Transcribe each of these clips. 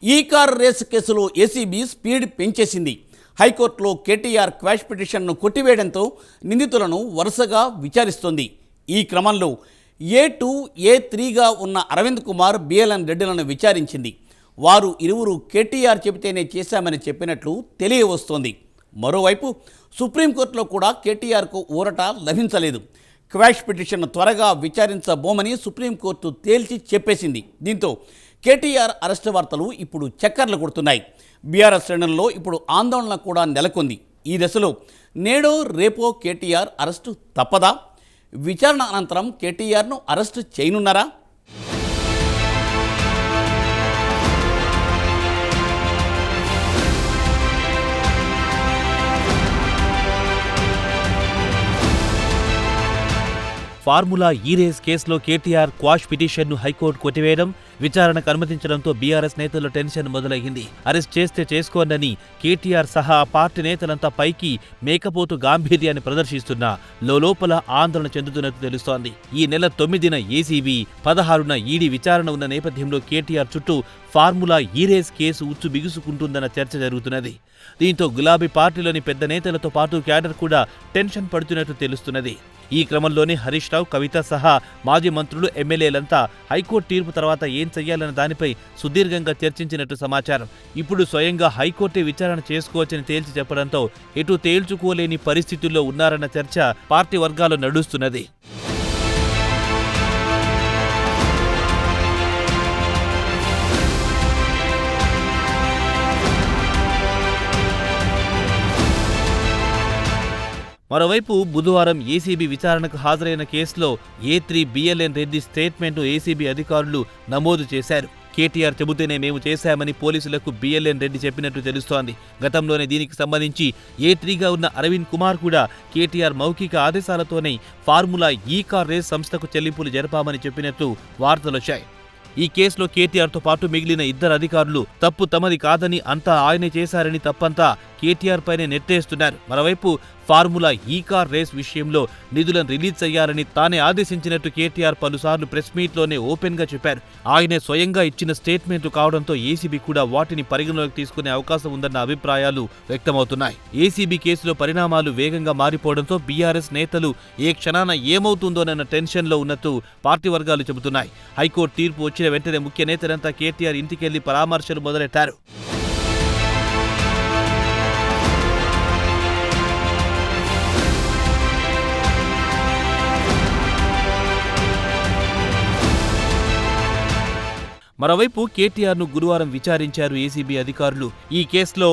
ఈ car race కేసులో ACB speed పెంచేసింది. హైకోర్టులో కేటీఆర్ క్వాష్ పిటిషన్ను కొట్టివేయడంతో నిందితులను వరుసగా విచారిస్తోంది. ఈ క్రమంలో A2, A3గా ఉన్న అరవింద్ కుమార్, బిఎల్ఎన్ రెడ్డిలను విచారించింది. వారు ఇరువురు కేటీఆర్ చెబితేనే చేశామని చెప్పినట్లు తెలియవస్తోంది. మరోవైపు సుప్రీంకోర్టులో కూడా కేటీఆర్కు ఊరట లభించలేదు. క్వాష్ పిటిషన్ త్వరగా విచారించబోమని సుప్రీంకోర్టు తేల్చి చెప్పేసింది. దీంతో కేటీఆర్ అరెస్టు వార్తలు ఇప్పుడు చక్కర్లు కొడుతున్నాయి. బీఆర్ఎస్ శ్రేణుల్లో ఇప్పుడు ఆందోళన కూడా నెలకొంది. ఈ దశలో నేడో రేపో కేటీఆర్ అరెస్టు తప్పదా? విచారణ అనంతరం కేటీఆర్ను అరెస్టు చేయనున్నారా? ఫార్ములా ఈ రేస్ కేసులో కేటీఆర్ క్వాష్ పిటిషన్ను హైకోర్టు కొట్టివేయడం, విచారణకు అనుమతించడంతో బీఆర్ఎస్ నేతల్లో టెన్షన్ మొదలయ్యింది. అరెస్ట్ చేస్తే చేసుకోండని కేటీఆర్ సహా పార్టీ నేతలంతా పైకి మేకపోతు గాంభీర్యాన్ని ప్రదర్శిస్తున్నా లోపల ఆందోళన చెందుతున్నట్టు తెలుస్తోంది. ఈ నెల 9న ఏసీబీ, 16న ఈడీ విచారణ ఉన్న నేపథ్యంలో కేటీఆర్ చుట్టూ ఫార్ములా ఈ రేస్ కేసు ఉచ్చు బిగుసుకుంటుందన్న చర్చ జరుగుతున్నది. దీంతో గులాబీ పార్టీలోని పెద్ద నేతలతో పాటు క్యాడర్ కూడా టెన్షన్ పడుతున్నట్టు తెలుస్తున్నది. ఈ క్రమంలోనే హరీష్ రావు, కవిత సహా మాజీ మంత్రులు, ఎమ్మెల్యేలంతా హైకోర్టు తీర్పు తర్వాత ఏం చెయ్యాలన్న దానిపై సుదీర్ఘంగా చర్చించినట్టు సమాచారం. ఇప్పుడు స్వయంగా హైకోర్టే విచారణ చేసుకోవచ్చని తేల్చి చెప్పడంతో ఎటు తేల్చుకోలేని పరిస్థితుల్లో ఉన్నారన్న చర్చ పార్టీ వర్గాల్లో నడుస్తున్నది. మరోవైపు బుధవారం ఏసీబీ విచారణకు హాజరైన కేసులో A3 బిఎల్ఎన్ రెడ్డి స్టేట్మెంట్ను ఏసీబీ అధికారులు నమోదు చేశారు. కేటీఆర్ చెబుతేనే మేము చేశామని పోలీసులకు బిఎల్ఎన్ రెడ్డి చెప్పినట్టు తెలుస్తోంది. గతంలోనే దీనికి సంబంధించి A3గా ఉన్న అరవింద్ కుమార్ కూడా కేటీఆర్ మౌఖిక ఆదేశాలతోనే ఫార్ములా ఈ కార్ రేస్ సంస్థకు చెల్లింపులు జరపామని చెప్పినట్లు వార్తలొచ్చాయి. ఈ కేసులో కేటీఆర్తో పాటు మిగిలిన ఇద్దరు అధికారులు తప్పు తమది కాదని, అంతా ఆయనే చేశారని తప్పంతా కేటీఆర్ పైనే నెట్టేస్తున్నారు. మరోవైపు ఫార్ములా ఈ కార్ రేస్ విషయంలో నిధులను రిలీజ్ చేయాలని తానే ఆదేశించినట్టు కేటీఆర్ పలుసార్లు ప్రెస్ మీట్లోనే ఓపెన్గా చెప్పారు. ఆయనే స్వయంగా ఇచ్చిన స్టేట్మెంట్లు కావడంతో ఏసీబీ కూడా వాటిని పరిగణలోకి తీసుకునే అవకాశం ఉందన్న అభిప్రాయాలు వ్యక్తమవుతున్నాయి. ఏసీబీ కేసులో పరిణామాలు వేగంగా మారిపోవడంతో బీఆర్ఎస్ నేతలు ఏ క్షణాన ఏమవుతుందోనన్న టెన్షన్లో ఉన్నట్టు పార్టీ వర్గాలు చెబుతున్నాయి. హైకోర్టు తీర్పు వచ్చిన వెంటనే ముఖ్య నేతలంతా కేటీఆర్ ఇంటికెళ్లి పరామర్శలు మొదలెట్టారు. మరోవైపు కేటీఆర్ను గురువారం విచారించారు ఏసీబీ అధికారులు. ఈ కేసులో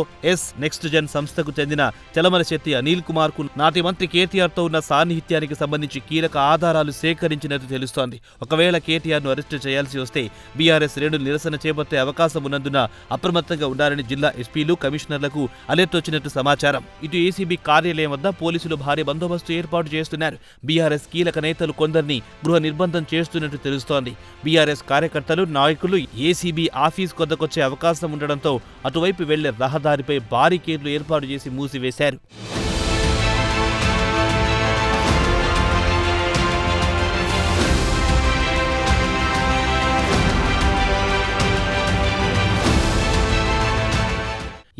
నెక్స్ట్ జెన్ సంస్థకు చెందిన చలమల శెట్టి అనిల్ కుమార్ కు నాటి మంత్రి కేటీఆర్తో ఉన్న సాన్నిహిత్యానికి సంబంధించి కీలక ఆధారాలు సేకరించినట్టు తెలుస్తోంది. ఒకవేళ కేటీఆర్ను అరెస్టు చేయాల్సి వస్తే బీఆర్ఎస్ శ్రేణులు నిరసన చేపట్టే అవకాశం ఉన్నందున అప్రమత్తంగా ఉండాలని జిల్లా ఎస్పీలు, కమిషనర్లకు అలర్ట్ వచ్చినట్టు సమాచారం. ఇటు ఏసీబీ కార్యాలయం వద్ద పోలీసులు భారీ బందోబస్తు ఏర్పాటు చేస్తున్నారు. బీఆర్ఎస్ కీలక నేతలు కొందరిని గృహ నిర్బంధం చేస్తున్నట్టు తెలుస్తోంది. బీఆర్ఎస్ కార్యకర్తలు, నాయకులు ఏసీబీ ఆఫీస్ కొద్దకొచ్చే అవకాశం ఉండడంతో అటువైపు వెళ్లే రహదారిపై బారికేడ్లు ఏర్పాటు చేసి మూసివేశారు.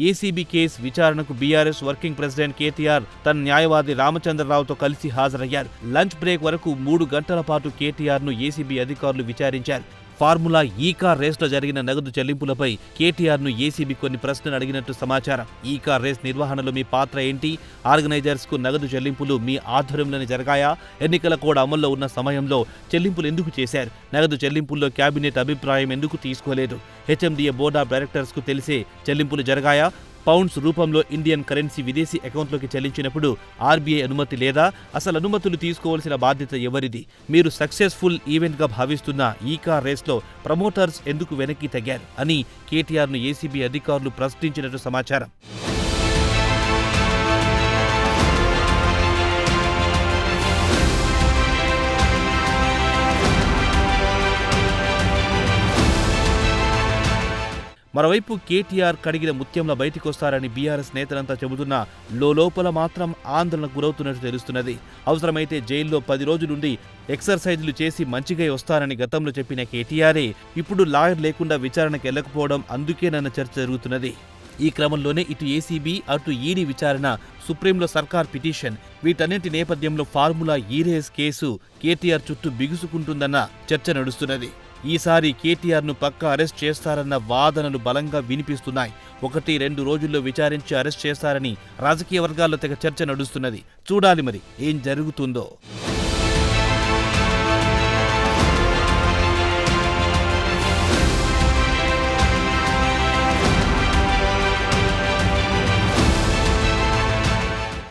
ఏసీబీ కేసు విచారణకు బీఆర్ఎస్ వర్కింగ్ ప్రెసిడెంట్ కేటీఆర్ తన న్యాయవాది రామచంద్రరావుతో కలిసి హాజరయ్యారు. లంచ్ బ్రేక్ వరకు 3 గంటల పాటు కేటీఆర్ను ఏసీబీ అధికారులు విచారించారు. ఫార్ములా ఈ కార్ రేస్లో జరిగిన నగదు చెల్లింపులపై కేటీఆర్ను ఏసీబీ కొన్ని ప్రశ్నలు అడిగినట్టు సమాచారం. ఈ కార్ రేస్ నిర్వహణలో మీ పాత్ర ఏంటి? ఆర్గనైజర్స్కు నగదు చెల్లింపులు మీ ఆధ్వర్యంలోనే జరిగాయా? ఎన్నికల కోడ్ అమల్లో ఉన్న సమయంలో చెల్లింపులు ఎందుకు చేశారు? నగదు చెల్లింపుల్లో కేబినెట్ అభిప్రాయం ఎందుకు తీసుకోలేదు? హెచ్ఎండిఏ బోర్డ్ ఆఫ్ డైరెక్టర్స్కు తెలిసే చెల్లింపులు జరిగాయా? పౌండ్స్ రూపంలో ఇండియన్ కరెన్సీ విదేశీ అకౌంట్లోకి చెల్లించినప్పుడు ఆర్బీఐ అనుమతి లేదా? అసలు అనుమతులు తీసుకోవాల్సిన బాధ్యత ఎవరిది? మీరు సక్సెస్ఫుల్ ఈవెంట్గా భావిస్తున్న ఈ కార్ రేస్లో ప్రమోటర్స్ ఎందుకు వెనక్కి తగ్గారు అని కేటీఆర్ను ఏసీబీ అధికారులు ప్రశ్నించినట్టు సమాచారం. మరోవైపు కేటీఆర్ కడిగిన ముత్యంలా బయటికొస్తారని బీఆర్ఎస్ నేతలంతా చెబుతున్నా లోపల మాత్రం ఆందోళనకు గురవుతున్నట్టు తెలుస్తున్నది. అవసరమైతే జైల్లో 10 రోజులుండి ఎక్సర్సైజులు చేసి మంచిగా వస్తారని గతంలో చెప్పిన కేటీఆరే ఇప్పుడు లాయర్ లేకుండా విచారణకు వెళ్లకపోవడం అందుకేనన్న చర్చ జరుగుతున్నది. ఈ క్రమంలోనే ఇటు ఏసీబీ అటు ఈడీ విచారణ, సుప్రీంలో సర్కార్ పిటిషన్, వీటన్నింటి నేపథ్యంలో ఫార్ములా ఈరేస్ కేసు కేటీఆర్ చుట్టూ బిగుసుకుంటుందన్న చర్చ నడుస్తున్నది. ఈసారి కేటీఆర్ను పక్కా అరెస్ట్ చేస్తారన్న వాదనలు బలంగా వినిపిస్తున్నాయి. 1-2 రోజుల్లో విచారించి అరెస్ట్ చేస్తారని రాజకీయ వర్గాల్లో తెగ చర్చ నడుస్తున్నది. చూడాలి మరి ఏం జరుగుతుందో.